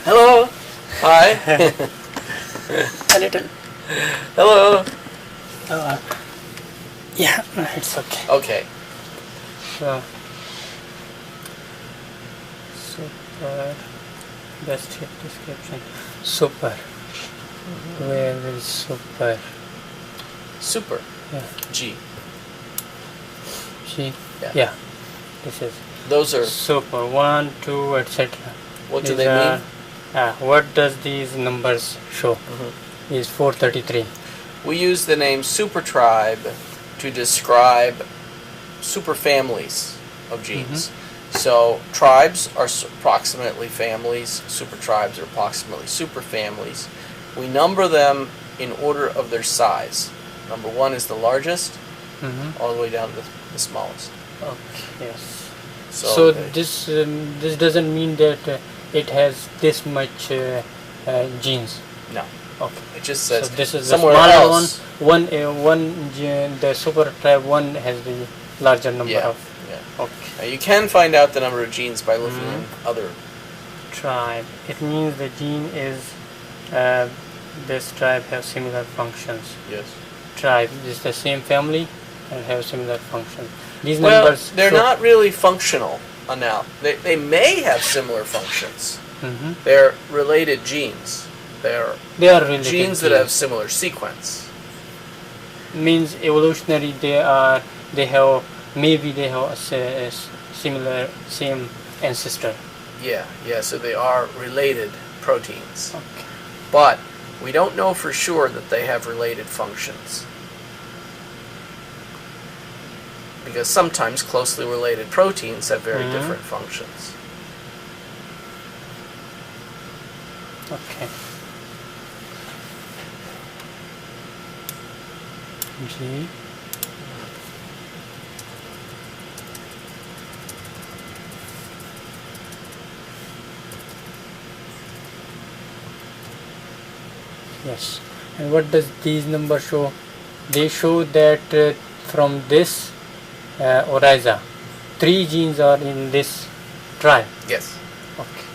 Hello. Hi. A little. Hello. Yeah, it's okay. Okay. So, super. Best hit description. Super. Where is super? Super. Yeah. G. G. Yeah. Yeah. This is Those are. super. 1, 2, etc. What do they mean? What does these numbers show? Is 433. We use the name supertribe to describe superfamilies of genes. So tribes are approximately families, supertribes are approximately superfamilies. We number them in order of their size. Number 1 is the largest, all the way down to the smallest. Okay. Yes. So this doesn't mean that it has this much genes. No. Okay. It just says so this is somewhere the smaller else. one gene, the super tribe 1 has the larger number of. Yeah. Okay. Now you can find out the number of genes by looking in other. Tribe. It means the gene is this tribe have similar functions. Yes. Tribe is the same family and have similar functions. These Well, numbers they're not really functional now. They may have similar functions. They're related genes. They are related genes that have similar sequence. Means evolutionary they have a similar same ancestor. Yeah, so they are related proteins. Okay. But we don't know for sure that they have related functions. Because sometimes closely related proteins have very different functions. Okay. G. Yes. And what does these numbers show? They show that from this Oryza, 3 genes are in this tribe. Yes. Okay.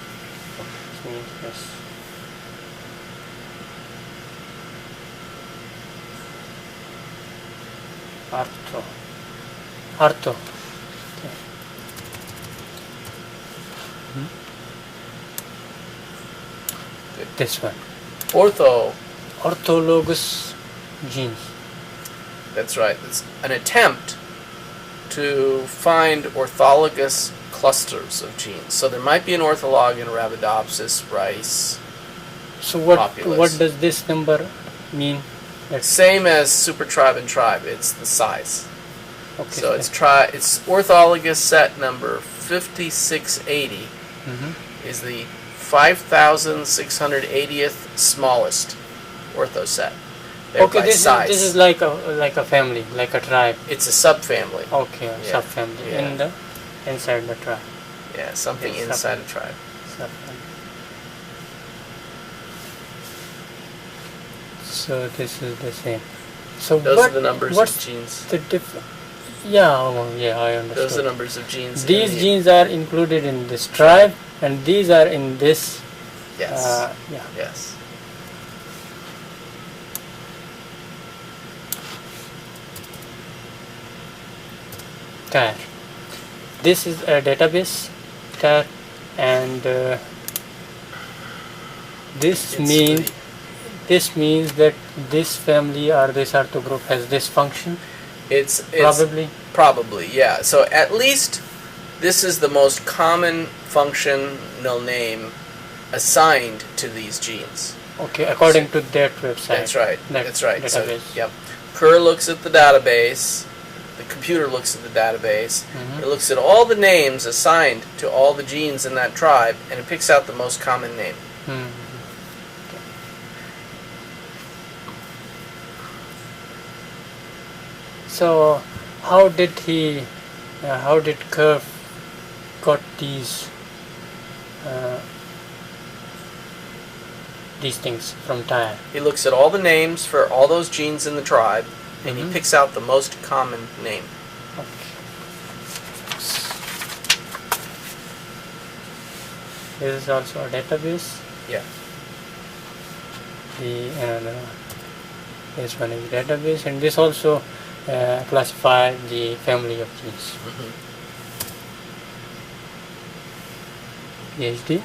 Yes. Artho. Okay. This one. Orthologous genes. That's right. It's an attempt to find orthologous clusters of genes. So there might be an ortholog in Arabidopsis, rice. So what Populus. does this number mean? Same as supertribe and tribe. It's the size. Okay. So it's orthologous set number 5680 is the 5,680th smallest ortho set. Okay, this is like a family, like a tribe. It's a subfamily. Okay, a subfamily inside the tribe. Yeah, something inside a tribe. Subfamily. So this is the same. So those are the numbers of genes. The I understand. Those are the numbers of genes. These genes are included in this tribe, and these are in this. Yes. Yes. TAR. This is a database TAR, and this means that this family or this ortho group has this function. It's probably, yeah. So at least this is the most common functional name assigned to these genes. Okay, according to that website. That's right. That's right. Database. So, yep. Kerr looks at the database. The computer looks at the database. It looks at all the names assigned to all the genes in that tribe, and it picks out the most common name. Okay. So, how did Kerr got these things from TAR? He looks at all the names for all those genes in the tribe, and he picks out the most common name. Okay. This is also a database. Yeah. This one is database, and this also classify the family of genes. PhD.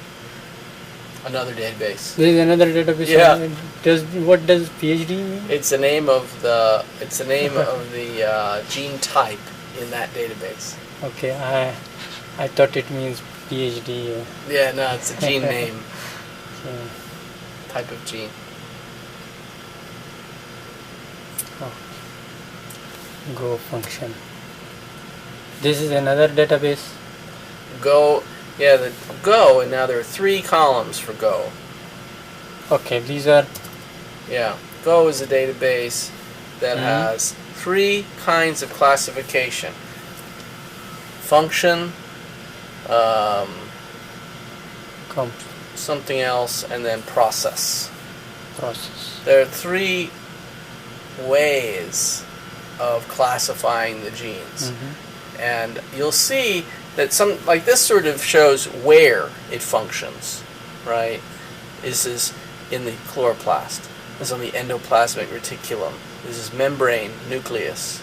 Another database. There is another database. Yeah. What does PhD mean? It's the name of the gene type in that database. Okay, I thought it means PhD. Yeah, no, it's a gene name. Yeah. Type of gene. Go function. This is another database. Go, yeah, the Go, and now there are 3 columns for Go. Okay, these are. Yeah, Go is a database that has 3 kinds of classification. Function, something else, and then process. There are 3 ways of classifying the genes. And you'll see that some, like this sort of shows where it functions, right? This is in the chloroplast. This is on the endoplasmic reticulum. This is membrane, nucleus.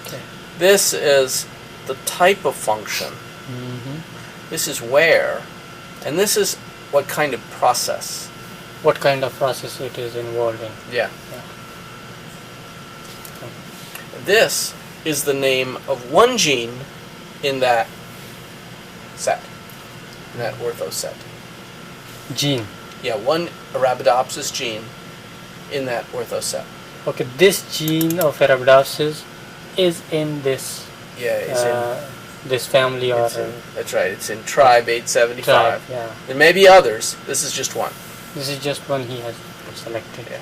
Okay. This is the type of function. This is where, and this is what kind of process. What kind of process it is involved in. Yeah. This is the name of one gene in that set, in that ortho set. Gene. Yeah, one Arabidopsis gene in that ortho set. Okay, this gene of Arabidopsis is in this. Yeah, it's in this family or. That's right. It's in tribe 875. Tribe, yeah. There may be others. This is just one. This is just one he has selected. Yeah.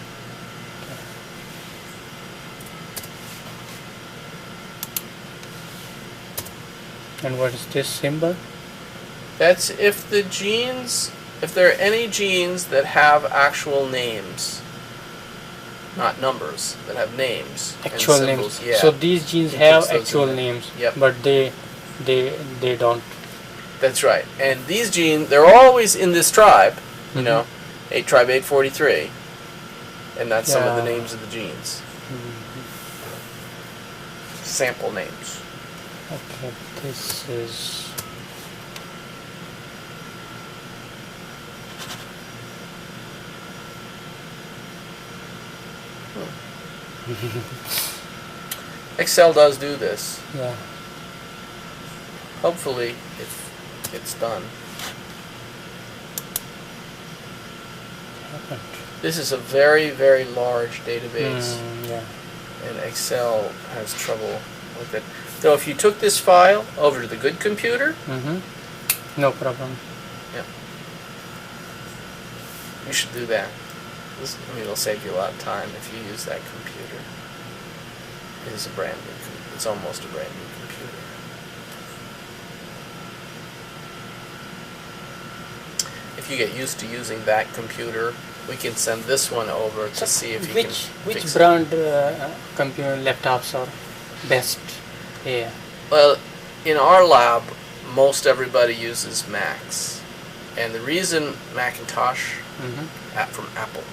And what is this symbol? That's if the genes, if there are any genes that have actual names, not numbers, that have names. Actual and names. symbols. Yeah. So these genes It have puts those actual in there. names, Yep. but they don't. That's right. And these genes, they're always in this tribe, you know, tribe 843, and that's some of the names of the genes. Sample names. Okay, this is. Excel does do this. Yeah. Hopefully, it's done. This is a very, very large database, Yeah. and Excel has trouble with it. So if you took this file over to the good computer, No problem. yeah, you should do that. I mean, it'll save you a lot of time if you use that computer. It is a brand new. It's almost a brand new computer. If you get used to using that computer, we can send this one over to see if you can fix Which it. brand computer laptops are best here? Well, in our lab, most everybody uses Macs, and the reason Macintosh from Apple.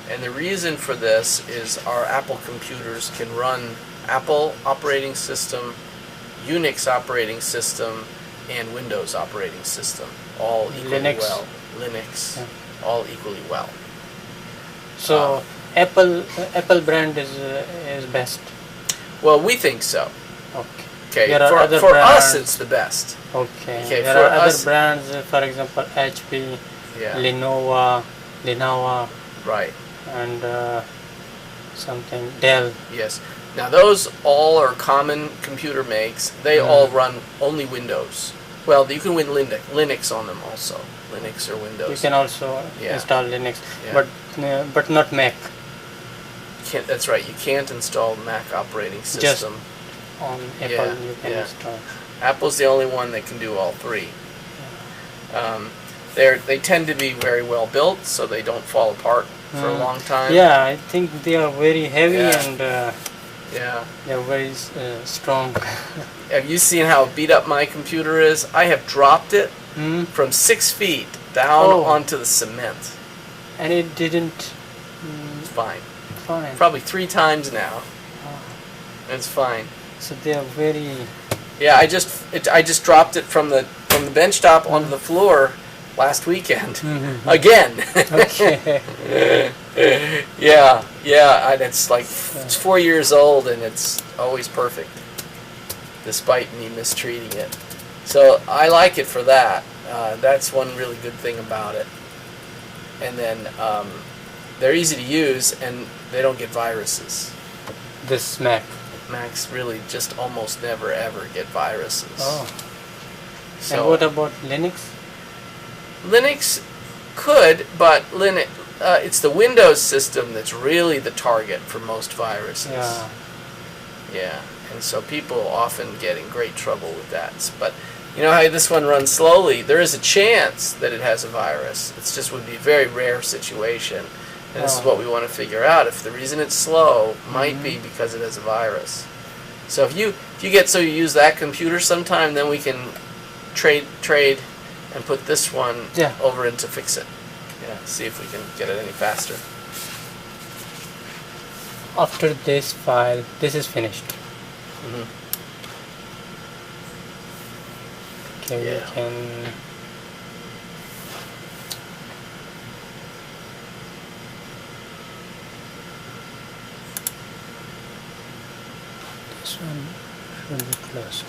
And the reason for this is our Apple computers can run Apple operating system, Unix operating system, and Windows operating system, all equally Linux. well. Linux, all equally well. So Apple brand is best. Well, we think so. Okay. Okay, There are other for us, brands. it's the best. Okay. Okay, There for are other us- brands, for example, HP, Yeah, Lenovo, right. and something Dell. Yes. Now those all are common computer makes. They all run only Windows. Well, you can win Linux on them also. Linux or Windows. You can also Yeah. install Linux, Yeah. but not Mac. That's right. You can't install Mac operating system. On Apple Yeah, you can yeah. install. Apple's the only one that can do all three. They tend to be very well built, so they don't fall apart for a long time. Yeah, I think they are very heavy Yeah. and Yeah. they are very strong. Have you seen how beat up my computer is? I have dropped it Hmm? from 6 feet down Oh. onto the cement. And it didn't It's fine. fine. Probably 3 times now. Ah, It's fine. so they are very Yeah, I just dropped it from the bench top onto the floor last weekend. Again. okay. Yeah, and it's like it's 4 years old and it's always perfect, despite me mistreating it. So I like it for that. That's one really good thing about it. And then they're easy to use and they don't get viruses. This Mac. Macs really just almost never ever get viruses. Oh. So And what about Linux? Linux could, but Linux it's the Windows system that's really the target for most viruses. Yeah. Yeah, and so people often get in great trouble with that. But you know how this one runs slowly? There is a chance that it has a virus. It just would be a very rare situation. And this is what we want to figure out. If the reason it's slow might be because it has a virus. So if you get so you use that computer sometime, then we can trade and put this one over into fix it. Yeah, see if we can get it any faster. After this file, this is finished. Mm-hmm. Okay, Yeah. we can. This one should be closed.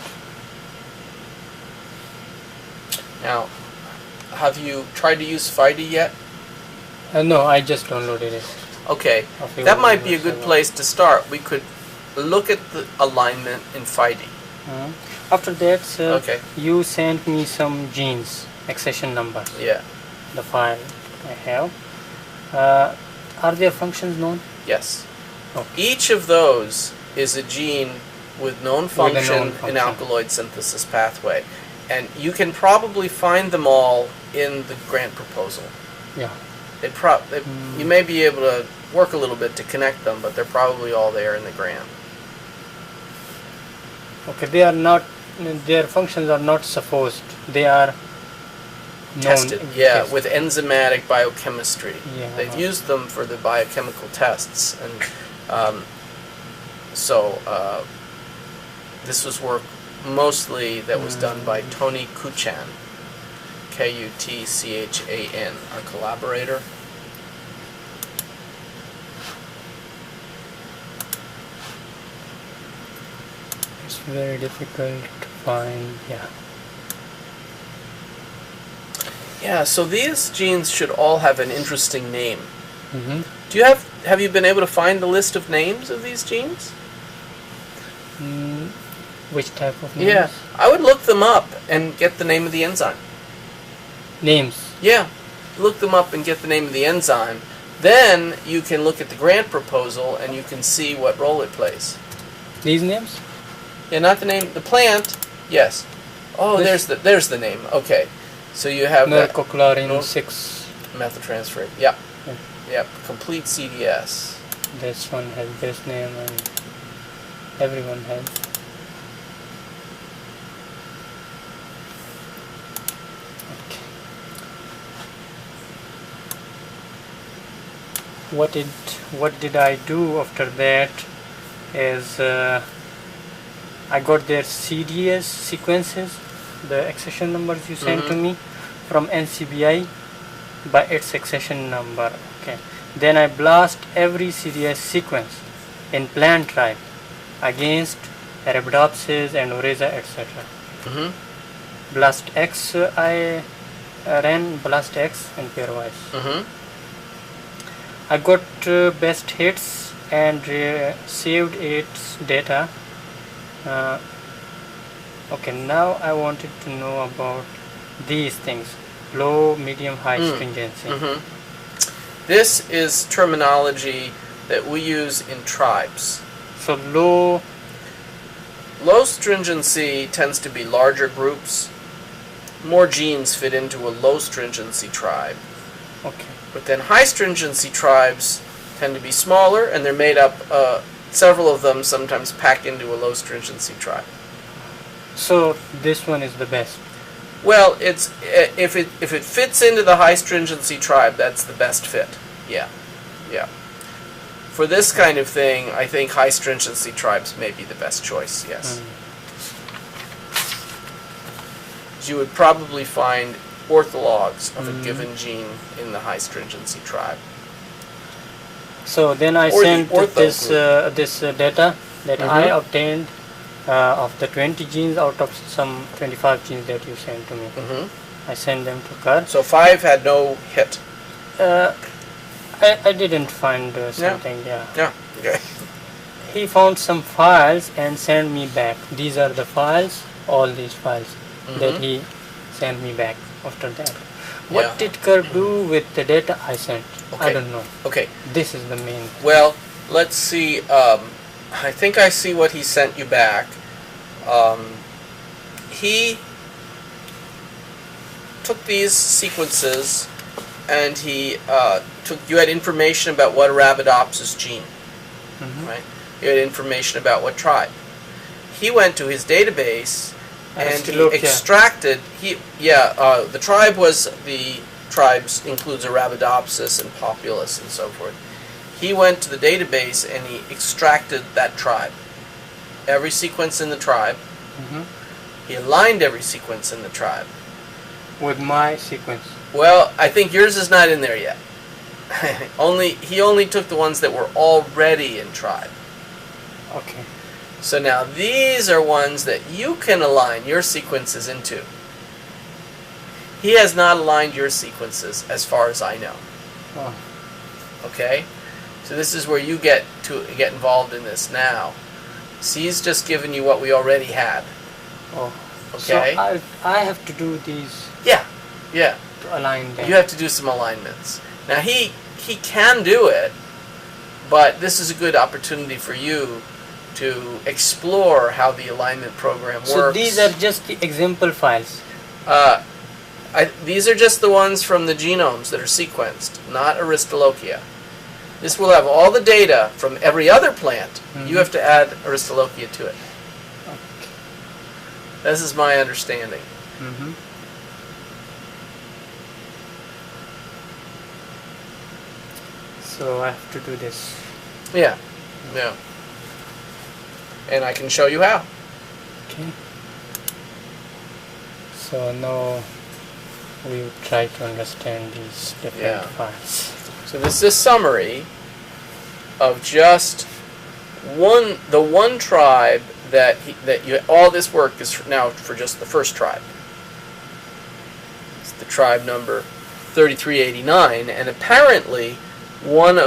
Now, have you tried to use FIDE yet? No, I just downloaded it. Okay, that might be a good place to start. We could look at the alignment in FIDE. After that, Okay. you sent me some genes, accession numbers. Yeah. The file I have. Are there functions known? Yes. Okay. Each of those is a gene with known function in function. alkaloid synthesis pathway. And you can probably find them all in the grant proposal. Yeah. You may be able to work a little bit to connect them, but they're probably all there in the grant. Okay, they are not. Their functions are not supposed. They are known. Tested, yeah, with enzymatic biochemistry. Yeah. They've used them for the biochemical tests, and this was work mostly that was done by Tony Kuchan, Kutchan, our collaborator. It's very difficult to find. Yeah. Yeah, so these genes should all have an interesting name. Mm-hmm. Do you have you been able to find the list of names of these genes? Which type of names? Yeah, I would look them up and get the name of the enzyme. Names. Yeah, look them up and get the name of the enzyme. Then you can look at the grant proposal and you can see what role it plays. These names? Yeah, not the name, the plant. Yes. Oh, This- there's the name. Okay, so you have that Mercochlorine 6. methyltransferase. Yep. Yeah. Yep. Complete CDS. This one has this name and everyone has. Okay. What did I do after that is I got their CDS sequences, the accession numbers you sent to me from NCBI by its accession number. Okay. Then I blast every CDS sequence in plant tribe against Arabidopsis and Oryza, etc. Mm-hmm. Blast X, I ran Blast X and pairwise. Mm-hmm. I got best hits and saved its data. Okay, now I wanted to know about these things: low, medium, high stringency. Mm-hmm. This is terminology that we use in tribes. So low. Low stringency tends to be larger groups. More genes fit into a low stringency tribe. Okay. But then high stringency tribes tend to be smaller, and they're made up, several of them sometimes pack into a low stringency tribe. So this one is the best. Well, it's if it fits into the high stringency tribe, that's the best fit. Yeah, yeah. For this kind of thing, I think high stringency tribes may be the best choice. Yes. You would probably find orthologs of a given gene in the high stringency tribe. So then I sent this data that I obtained of the 20 genes out of some 25 genes that you sent to me. I sent them to Kurt. So 5 had no hit. I didn't find something. Yeah. Okay. He found some files and sent me back. These are the files, all these files that he sent me back after that. What did Kurt do with the data I sent? I don't know. Okay. This is the main. Well, let's see. I think I see what he sent you back. He took these sequences and he you had information about what Arabidopsis gene, right? You had information about what tribe. He went to his database and he extracted. The tribe tribes includes Arabidopsis and Populus and so forth. He went to the database and he extracted that tribe, every sequence in the tribe. He aligned every sequence in the tribe with my sequence. Well, I think yours is not in there yet. He only took the ones that were already in tribe. Okay. So now these are ones that you can align your sequences into. He has not aligned your sequences as far as I know. Oh. Okay? So this is where you get involved in this now. So he's just given you what we already had. Oh. Okay? So I have to do these. Yeah. To align them. You have to do some alignments. Now he can do it, but this is a good opportunity for you to explore how the alignment program works. So these are just the example files. These are just the ones from the genomes that are sequenced, not Aristolochia. This will have all the data from every other plant. You have to add Aristolochia to it. Okay. This is my understanding. So I have to do this. Yeah. And I can show you how. Okay. So now we will try to understand these different files. So this is a summary of just the one tribe all this work is now for just the first tribe. It's the tribe number 3389, and apparently one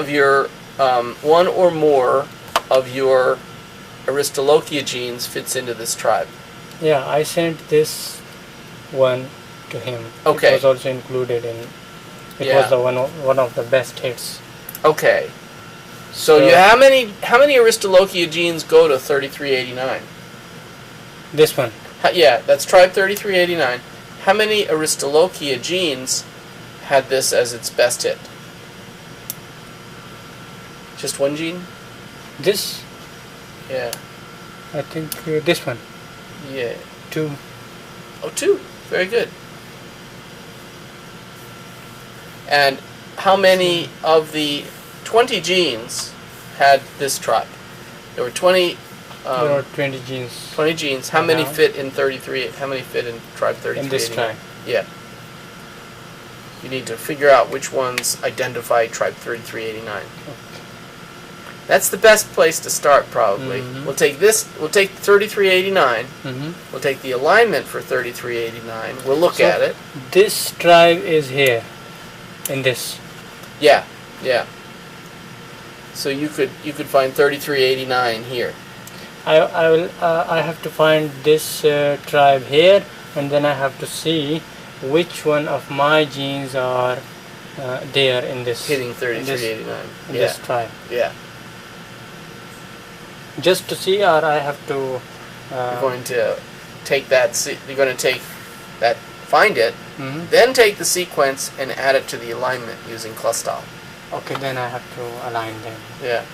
or more of your Aristolochia genes fits into this tribe. Yeah, I sent this one to him. Okay. It was also included in. It was the one of the best hits. Okay. So how many Aristolochia genes go to 3389? This one. Yeah, that's tribe 3389. How many Aristolochia genes had this as its best hit? Just one gene? This? Yeah. I think this one. Yeah. 2. Oh, 2. Very good. And how many of the 20 genes had this tribe? There were 20. There are 20 genes. 20 genes. How many fit in 33? How many fit in tribe 33? In this tribe. Yeah. You need to figure out which ones identify tribe 3389. Okay. That's the best place to start, probably. We'll take this. We'll take 3389. We'll take the alignment for 3389. We'll look at it. This tribe is here, in this. Yeah. So you could find 3389 here. I have to find this tribe here, and then I have to see which one of my genes are there in this. Hitting 3389. In this tribe. Yeah. Just to see, or I have to. You're going to take that. You're going to take that. Find it. Then take the sequence and add it to the alignment using Claude. Okay, then I have to align them. Yeah.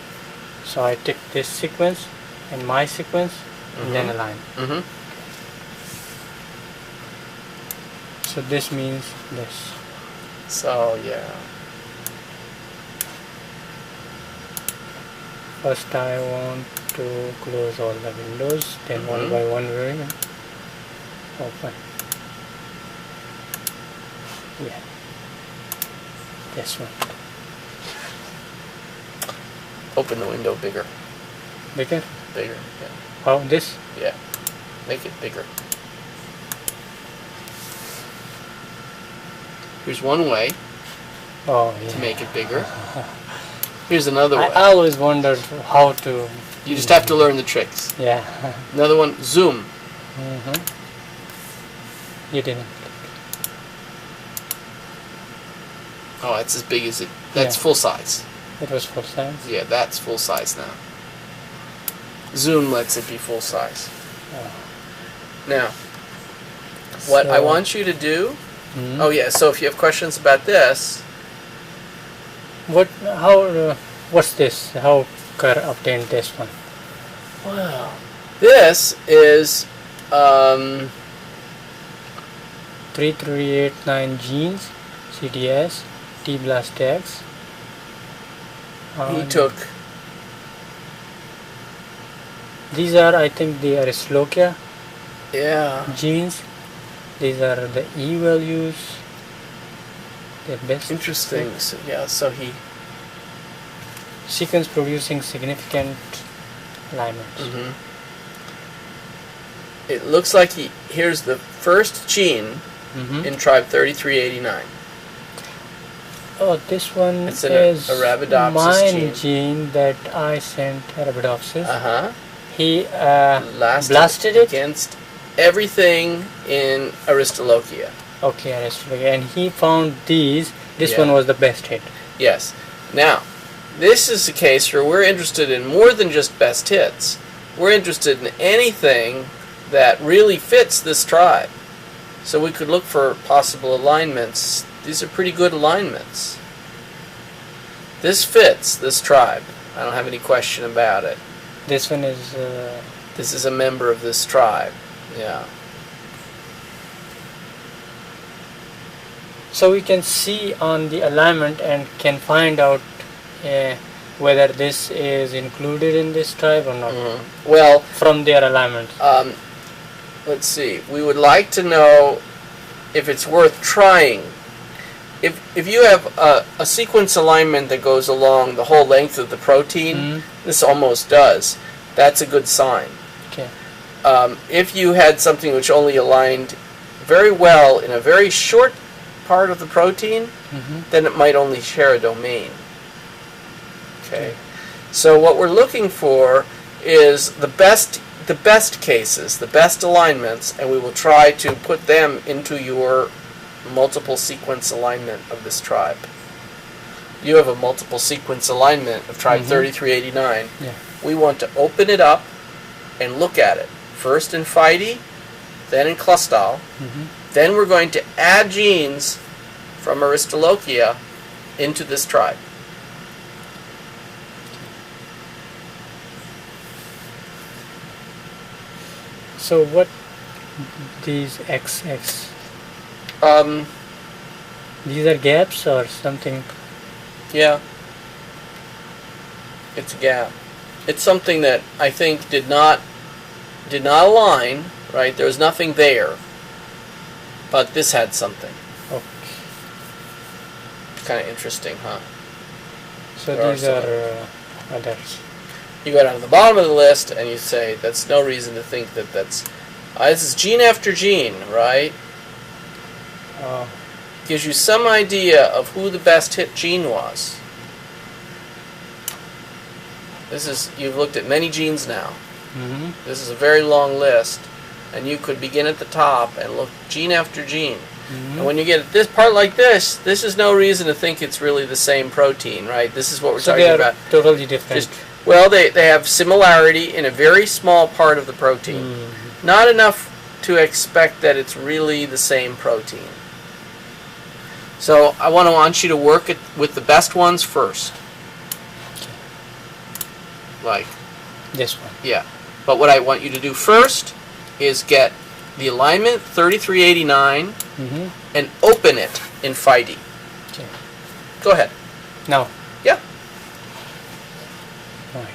So I take this sequence and my sequence and then align. So this means this. So yeah. First I want to close all the windows, then one by one we will open. Yeah. This one. Open the window bigger. Bigger? Bigger, yeah. How, this? Yeah. Make it bigger. Here's one way Oh, yeah. to make it bigger. Here's another way. I always wondered how to... You just have to learn the tricks. Yeah. Another one, zoom. You didn't. Oh, that's as big as it. That's Yeah. full size. It was full size. Yeah, that's full size now. Zoom lets it be full size. Oh. Now, what I So- want you to do... Oh yeah, so if you have questions about this... What's this? How Kerr obtained this one? Wow. This is... 3389 genes, CDS, T blast X. he took... These are, I think, the Aristolochia Yeah. genes. These are the E values. The best. Interesting. So, yeah, so he... Sequence producing significant alignments. It looks like here's the first gene in tribe 3389. Oh, this one It's an is Arabidopsis mine gene. gene that I sent Arabidopsis. Uh-huh. He Blasted blasted it. against everything in Aristolochia. Okay, Aristolochia. And he found these. This Yeah. one was the best hit. Yes. Now, this is a case where we're interested in more than just best hits. We're interested in anything that really fits this tribe. So we could look for possible alignments. These are pretty good alignments. This fits this tribe. I don't have any question about it. This one is... This is a member of this tribe. Yeah. So we can see on the alignment and can find out whether this is included in this tribe or not. Well, From their alignment. let's see. We would like to know if it's worth trying. If you have a sequence alignment that goes along the whole length of the protein, this almost does. That's a good sign. Okay. If you had something which only aligned very well in a very short part of the protein, then it might only share a domain. Okay. So what we're looking for is the best cases, the best alignments, and we will try to put them into your multiple sequence alignment of this tribe. You have a multiple sequence alignment of tribe 3389. Yeah. We want to open it up and look at it. First in Phyte, then in Claude. Then we're going to add genes from Aristolochia into this tribe. So what these XX? These are gaps or something? Yeah. It's a gap. It's something that I think did not align, right? There was nothing there. But this had something. Okay. Kind of interesting, huh? So There are these some are others. You go down to the bottom of the list and you say, that's no reason to think that that's... this is gene after gene, right? Gives you some idea of who the best hit gene was. You've looked at many genes now. This is a very long list, and you could begin at the top and look gene after gene. And when you get this part like this is no reason to think it's really the same protein, right? This is what we're talking about. So they are totally different. Well, they have similarity in a very small part of the protein. Not enough to expect that it's really the same protein. So I want you to work with the best ones first. Like this one. Yeah. But what I want you to do first is get the alignment 3389 and open it in PhD. Okay. Go ahead. Now. Yeah. Right.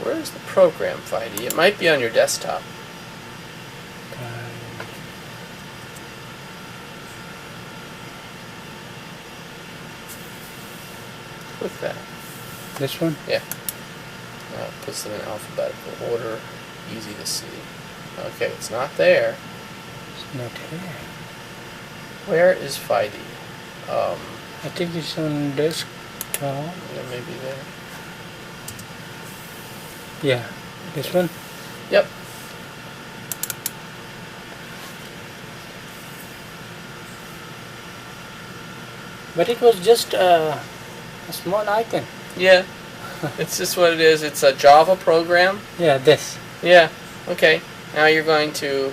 Where's the program PhD? It might be on your desktop. Click that. This one? Yeah. Puts them in alphabetical order. Easy to see. Okay, it's not there. It's not here. Where is PhD? I think it's on desktop. Yeah, maybe there. Yeah, this one? Yep. But it was just a small icon. Yeah. It's just what it is. It's a Java program. Yeah, this. Yeah. Okay. Now you're going to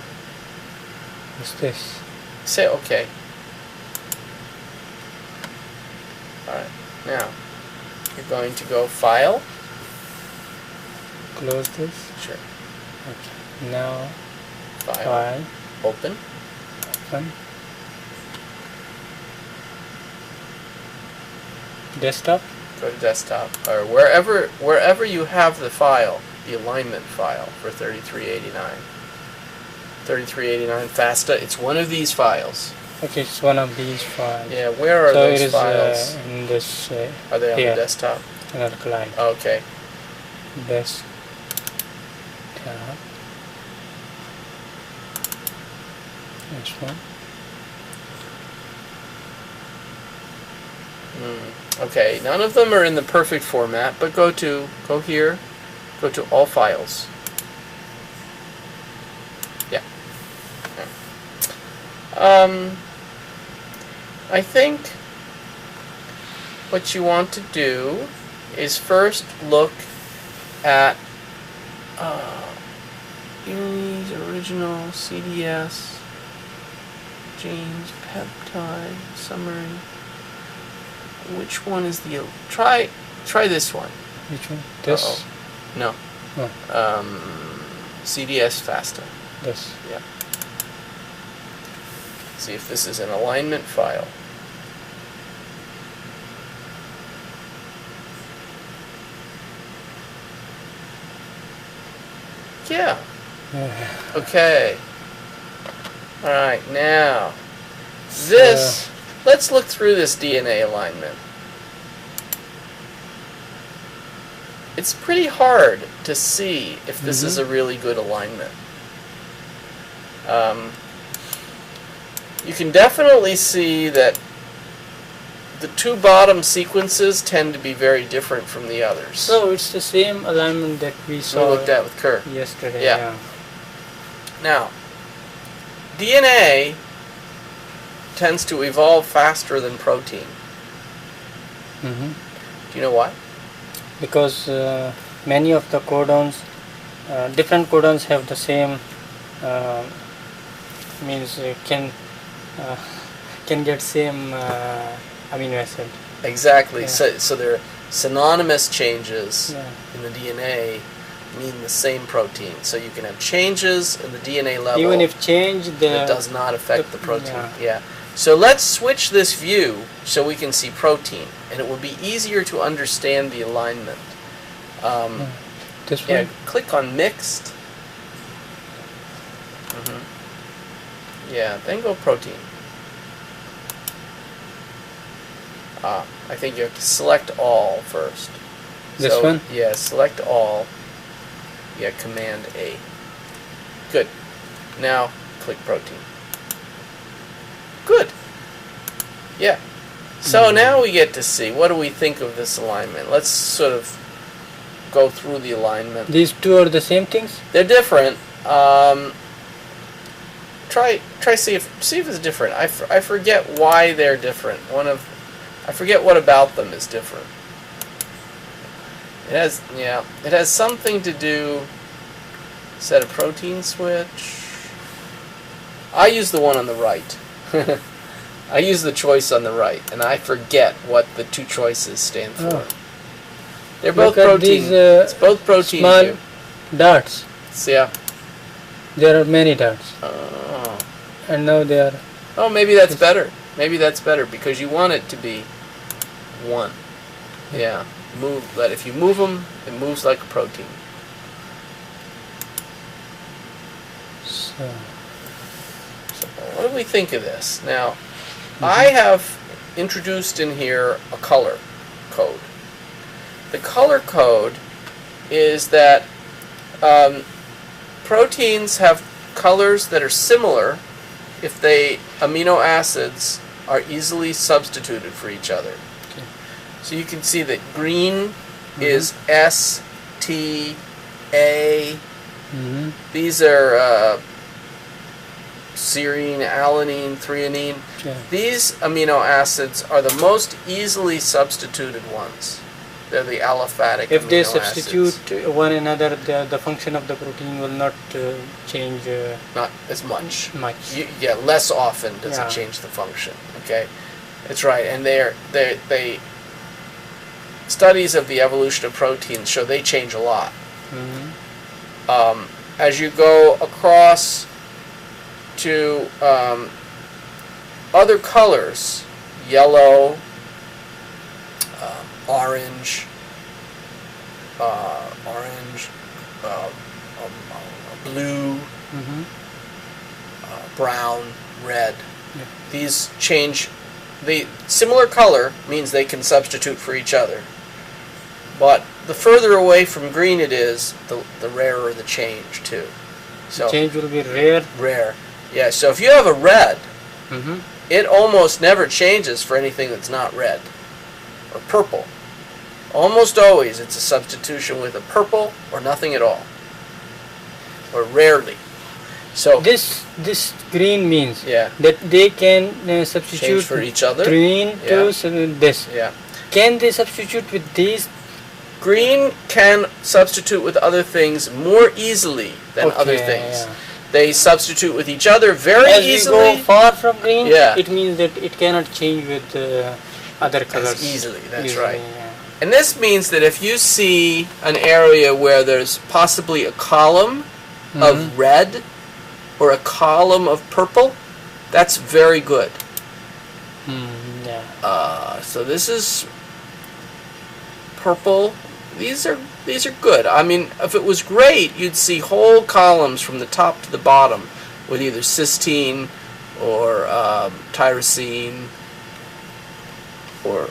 What's this? say okay. Alright. Now you're going to go File. Close this. Sure. Okay. Now File. Open. Open. Desktop. Go to desktop or wherever you have the file, the alignment file for 3389. 3389 FASTA. It's one of these files. Okay, it's one of these files. Yeah. Where are so those it is, files? In this. Are they on here. the desktop? Another client. Okay. Desktop. This one. Okay, none of them are in the perfect format, but go here, go to all files. Yeah. I think what you want to do is first look at Unis, original, CDS, genes, peptide, summary. Which one is the try this one? Which one? This? No. Oh. CDS FASTA. This. Yeah. See if this is an alignment file. Yeah. Okay. All right. Now, this. Let's look through this DNA alignment. It's pretty hard to see if this is a really good alignment. You can definitely see that the two bottom sequences tend to be very different from the others. So it's the same alignment that we saw looked at with Kerr yesterday. Yeah. Now, DNA tends to evolve faster than protein. Do you know why? Because many of the codons, different codons have the same, can get same amino acid. Exactly. Yeah. So they're synonymous changes in the DNA mean the same protein. So you can have changes in the DNA level. Even if change that does not affect the protein. Yeah. So let's switch this view so we can see protein, and it will be easier to understand the alignment. This one? Click on mixed. Yeah, then go protein. I think you have to select all first. This one? Yeah, select all. Yeah, Command A. Good. Now click protein. Good. Yeah. So now we get to see, what do we think of this alignment? Let's sort of go through the alignment. These two are the same things? They're different. Try see if it's different. I forget why they're different. I forget what about them is different. It has something to do. Set a protein switch. I use the one on the right. I use the choice on the right, and I forget what the two choices stand for. Oh. They're both Look at protein. these, It's both protein. small too. dots. So, yeah. There are many dots. Oh. And now they are... Oh, maybe that's better. Maybe that's better because you want it to be one. Yeah. But if you move them, it moves like a protein. So, What do we think of this? Now, I have introduced in here a color code. The color code is that proteins have colors that are similar if they amino acids are easily substituted for each other. okay. So you can see that green is S, T, A. These are serine, alanine, threonine. Yeah. These amino acids are the most easily substituted ones. They're the aliphatic If amino they acids. substitute one another, the function of the protein will not change Not as much. much. Less often does Yeah. it change the function. Okay, that's right. And they studies of the evolution of proteins show they change a lot. As you go across to other colors, yellow, orange, blue, brown, red. Yeah. These change. The similar color means they can substitute for each other. But the further away from green it is, the rarer the change too. So Change will be rare. rare. Yeah. So if you have a red, it almost never changes for anything that's not red or purple. Almost always it's a substitution with a purple or nothing at all. Or rarely. So This green means yeah. that they can substitute Change for each other. green to this. Yeah. Can they substitute with these? Green can substitute with other things more easily than other Okay, things. yeah. They substitute with each other very As easily. we go far from green, Yeah. it means that it cannot change with other colors. As easily, that's Easily, right. yeah. And this means that if you see an area where there's possibly a column of red or a column of purple, that's very good. Yeah. So this is purple. These are good. I mean, if it was great, you'd see whole columns from the top to the bottom with either cysteine or tyrosine or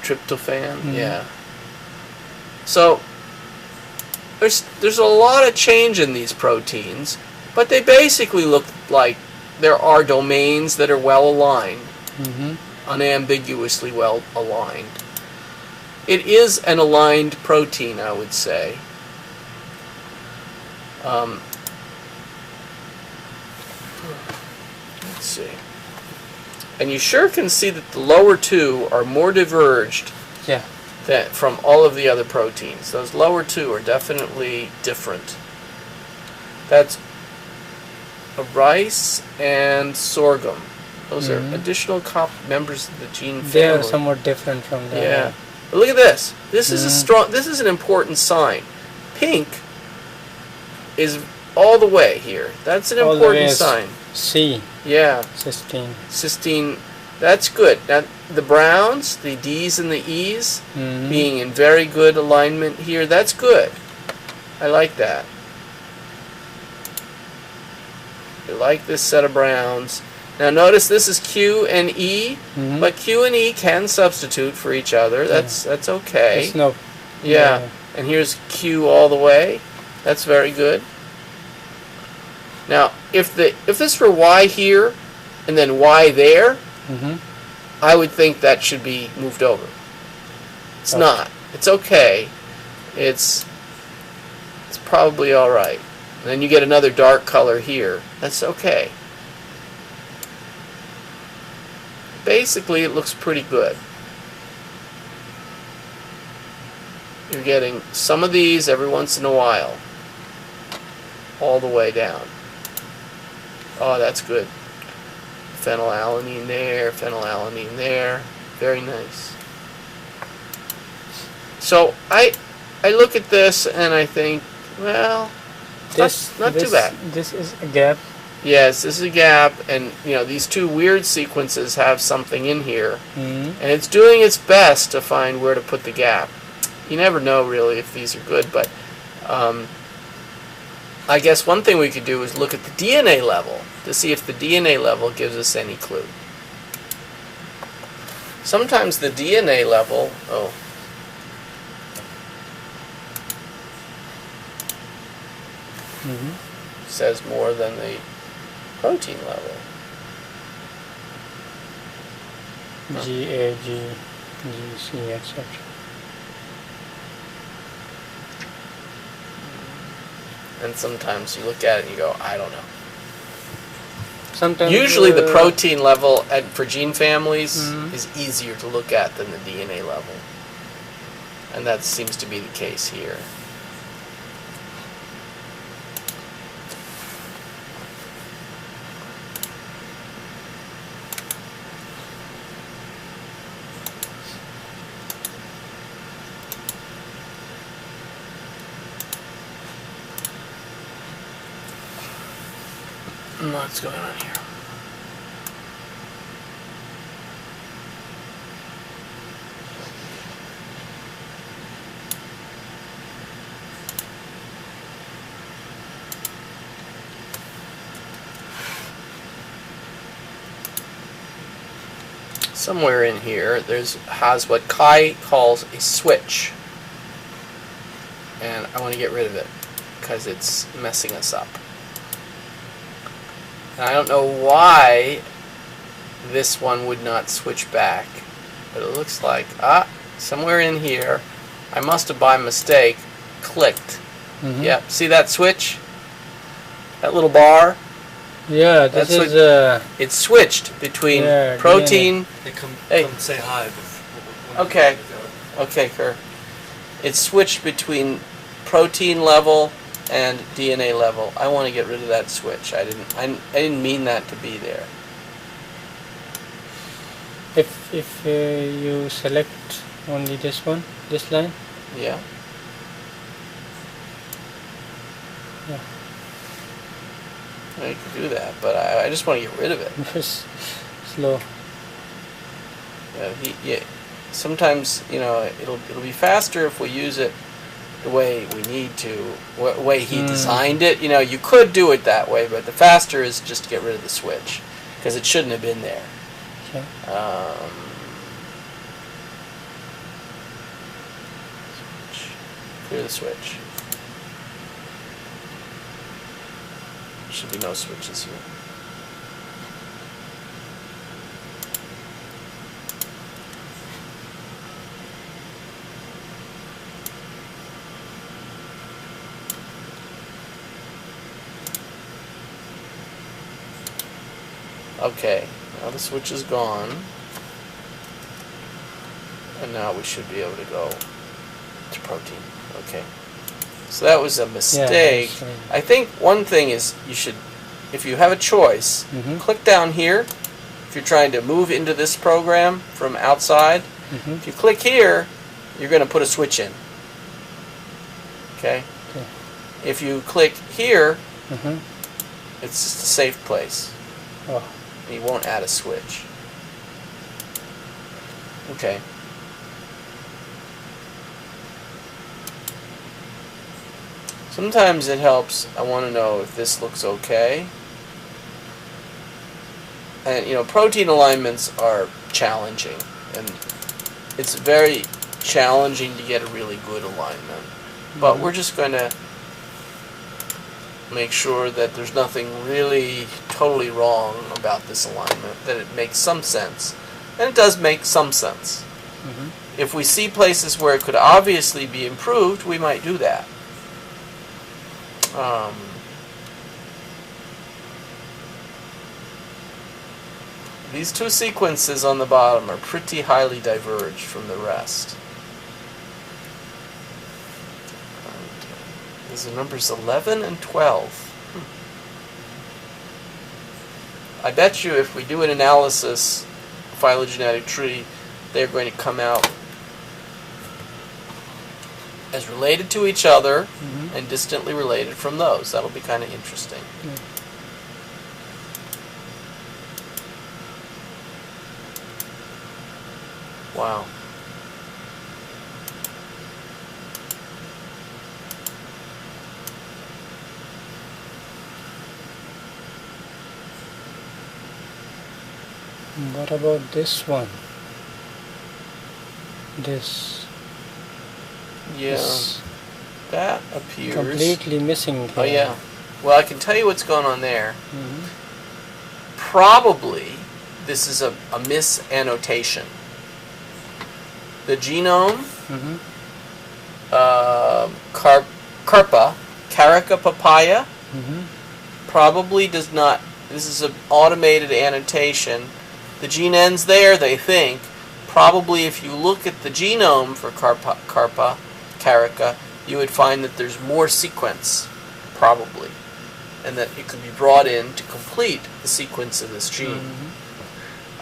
tryptophan. Yeah. So there's a lot of change in these proteins, but they basically look like there are domains that are well aligned. Unambiguously well aligned. It is an aligned protein, I would say. Let's see. And you sure can see that the lower two are more diverged Yeah. from all of the other proteins. Those lower two are definitely different. That's rice and sorghum. Those are additional members of the gene family. They are somewhat different from the. Yeah. But look at this. This is a strong. This is an important sign. Pink is all the way here. That's an All the way important is sign. C. Yeah. Cysteine. Cysteine. That's good. Now the browns, the D's and the E's, being in very good alignment here. That's good. I like that. I like this set of browns. Now notice this is Q and E, but Q and E can substitute for each other. That's okay. It's no. Yeah. And here's Q all the way. That's very good. Now, if this were Y here and then Y there, I would think that should be moved over. It's not. It's okay. It's probably all right. And then you get another dark color here. That's okay. Basically, it looks pretty good. you're getting some of these every once in a while, all the way down. Oh, that's good. Phenylalanine there, phenylalanine there. Very nice. So I look at this and I think, well, that's not too bad. This is a gap. Yes, this is a gap, and you know these two weird sequences have something in here, and it's doing its best to find where to put the gap. You never know really if these are good, but I guess one thing we could do is look at the DNA level to see if the DNA level gives us any clue. Sometimes the DNA level, says more than the protein level. G, A, G, G, C, etc. And sometimes you look at it and you go, I don't know. Sometimes usually the protein level for gene families is easier to look at than the DNA level. And that seems to be the case here. What's going on here? Somewhere in here has what Kai calls a switch, and I want to get rid of it because it's messing us up. And I don't know why this one would not switch back, but it looks like, somewhere in here, I must have by mistake clicked. Yep, see that switch? That little bar? Yeah, this is it switched between protein. Hey, come say hi. Okay. Okay, Kerr. It switched between protein level and DNA level. I want to get rid of that switch. I didn't mean that to be there. If you select only this line. Yeah. Well, you can do that, but I just want to get rid of it. It's slow. Sometimes it'll be faster if we use it the way we need to, the way he designed it. You could do it that way, but the faster is just to get rid of the switch because it shouldn't have been there. Okay. Clear the switch. There should be no switches here. Okay, now the switch is gone, and now we should be able to go to protein. Okay, so that was a mistake. Yeah, I think one thing is you should, if you have a choice, click down here. If you're trying to move into this program from outside, if you click here, you're going to put a switch in. Okay? If you click here, it's just a safe place. Oh. You won't add a switch. Okay. Sometimes it helps. I want to know if this looks okay. And protein alignments are challenging, and it's very challenging to get a really good alignment. But we're just going to make sure that there's nothing really totally wrong about this alignment, that it makes some sense. And it does make some sense. If we see places where it could obviously be improved, we might do that. These two sequences on the bottom are pretty highly diverged from the rest. These are numbers 11 and 12. I bet you if we do an analysis, phylogenetic tree, they're going to come out as related to each other and distantly related from those. That'll be kind of interesting. Wow. What about this one? This. Yeah. This that appears completely missing here. Oh yeah. Well, I can tell you what's going on there. Probably this is a misannotation. The genome, Carpa, Carica papaya, probably does not. This is an automated annotation. The gene ends there, they think. Probably if you look at the genome for Carpa, Carica, you would find that there's more sequence, probably, and that it could be brought in to complete the sequence of this gene.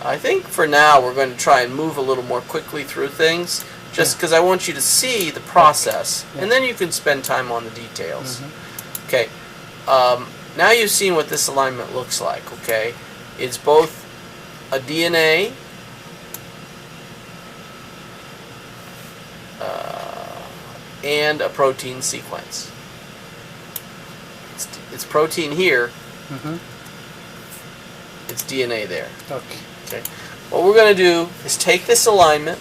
I think for now we're going to try and move a little more quickly through things, just because I want you to see the process, and then you can spend time on the details. Okay, now you've seen what this alignment looks like, okay? It's both a DNA and a protein sequence. It's protein here, it's DNA there. Okay. What we're going to do is take this alignment,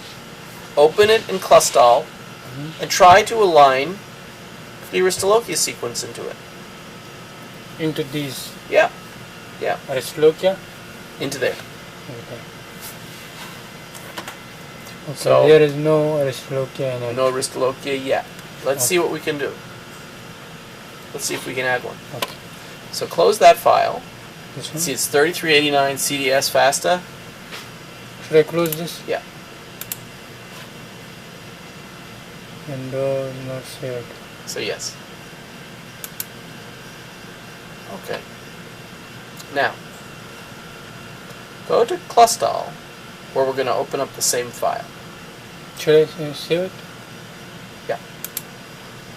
open it in Claude, and try to align the Aristolochia sequence into it. Into these? Yeah. Aristolochia? Into there. Okay. So there is no Aristolochia in it. No Aristolochia yet. Let's see what we can do. Let's see if we can add one. Okay. So close that file. This one? See, it's 3389 CDS FASTA. Should I close this? Yeah. Window not saved. So yes. Okay. Now, go to Claude, where we're going to open up the same file. Should I save it? Yeah.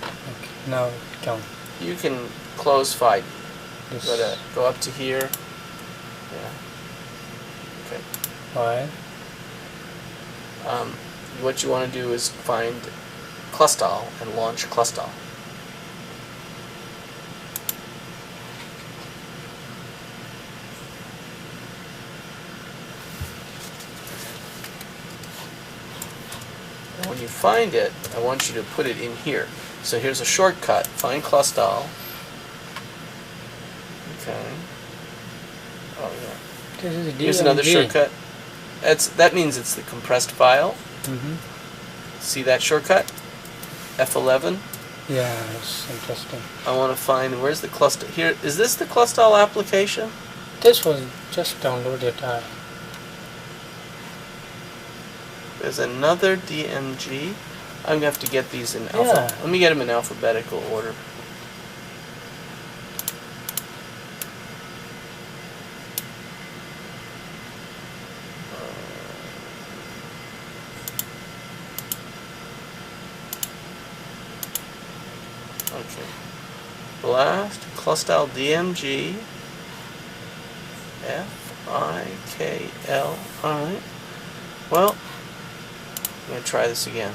Okay. Now it counts. You can close file. This. Go up to here. Yeah. Okay. File. What you want to do is find Claude and launch Claude. And when you find it, I want you to put it in here. So here's a shortcut. Find Claude. Okay. Oh yeah. This is Here's another shortcut. That means it's the compressed file. See that shortcut? F11. Yeah, it's interesting. I want to find where's the Claude. Here is this the Claude application? This was just downloaded. There's another DMG. I'm gonna have to get these in alpha. Let me get them in alphabetical order. Okay. Blast, Claude DMG, FIKL. Alright. Well, I'm going to try this again.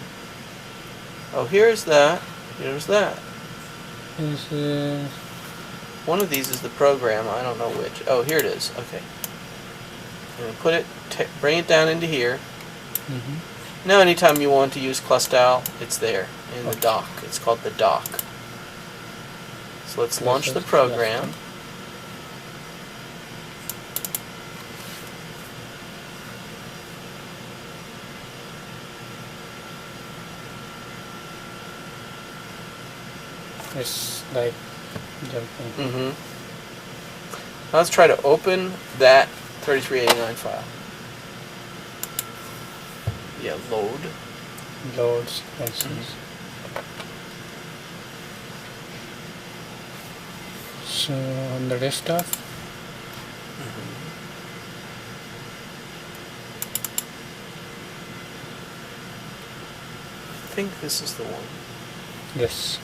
Oh, here's that. Here's that. This is... One of these is the program. I don't know which. Oh, here it is. Okay. I'm going to put it, bring it down into here. Now anytime you want to use Claude, it's there in the dock. It's called the dock. So let's launch the program. It's like jumping. Now let's try to open that 3389 file. Yeah, load. Load sequences. this on the desktop. I think this is the one. Yes.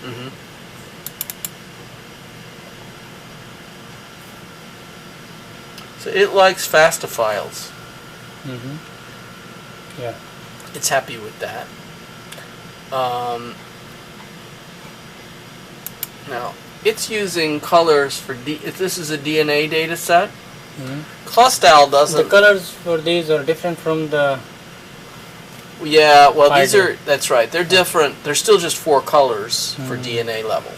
So it likes FASTA files. Yeah. It's happy with that. Now, it's using colors for if this is a DNA data set. Clustal doesn't. The colors for these are different from the. Yeah, well, these ID. that's right. They're different. They're still just 4 colors for DNA level.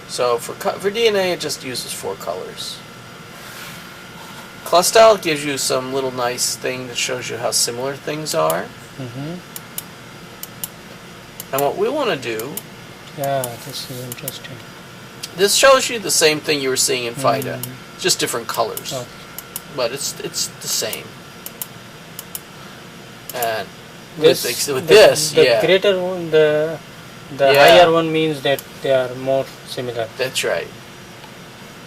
So for DNA, it just uses 4 colors. Clustal gives you some little nice thing that shows you how similar things are. And what we want to do. Yeah, this is interesting. This shows you the same thing you were seeing in FIDA, just different colors. Oh. But it's the same. And This, with this, the greater one, the higher one means that they are more similar. That's right.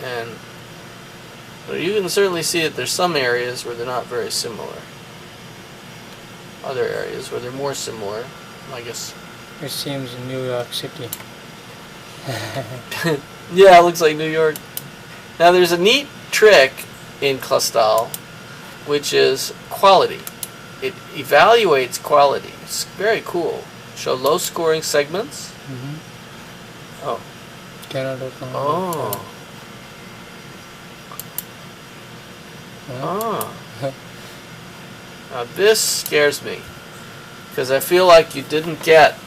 And you can certainly see that there's some areas where they're not very similar. Other areas where they're more similar, I guess. It seems New York City. Yeah, it looks like New York. Now there's a neat trick in Clustal, which is quality. It evaluates quality. It's very cool. Show low scoring segments. Oh. Cannot open. Oh. Oh. Now this scares me because I feel like you didn't get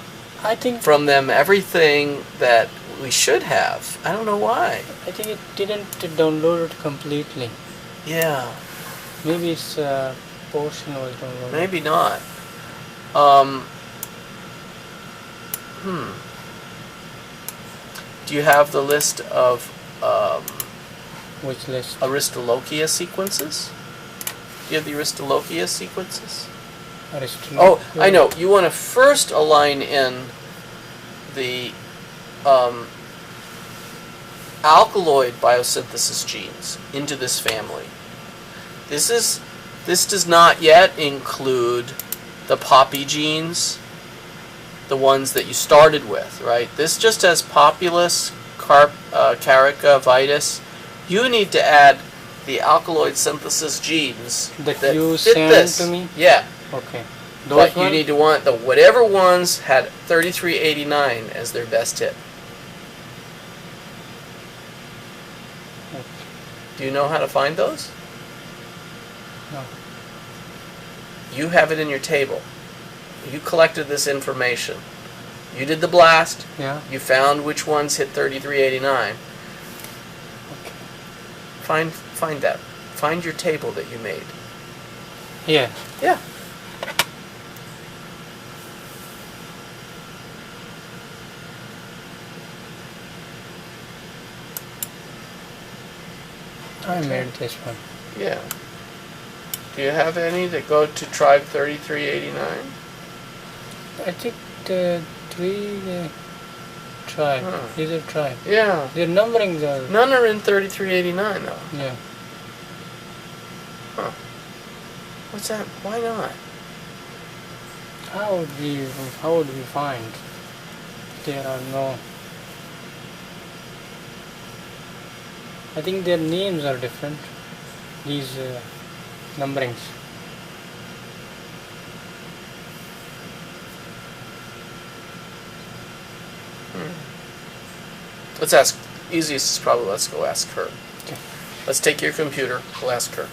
from them everything that we should have. I don't know why. I think it didn't download it completely. Yeah. Maybe it's a portion was downloaded. Maybe not. Do you have the list of which list? Aristolochia sequences? Do you have the Aristolochia sequences? Aristolochia. Oh, I know. You want to first align in the alkaloid biosynthesis genes into this family. This does not yet include the poppy genes, the ones that you started with, right? This just has Populus, Carica, Vitis. You need to add the alkaloid synthesis genes that fit you sent this. to me? Yeah. Okay. But you need to want the whatever ones had 3389 as their best hit. Okay. Do you know how to find those? No. You have it in your table. You collected this information. You did the blast. Yeah. You found which ones hit 3389. Okay. Find that. Find your table that you made. Yeah. Yeah. I made this one. Yeah. Do you have any that go to tribe 3389? I think the 3 tribe. Huh. These are tribe. Yeah. Their numberings are. None are in 3389 though. Yeah. Huh. What's that? Why not? How would we find? There are no. I think their names are different. These numberings. Let's ask. Easiest is probably let's go ask her. Okay. Let's take your computer. We'll ask her.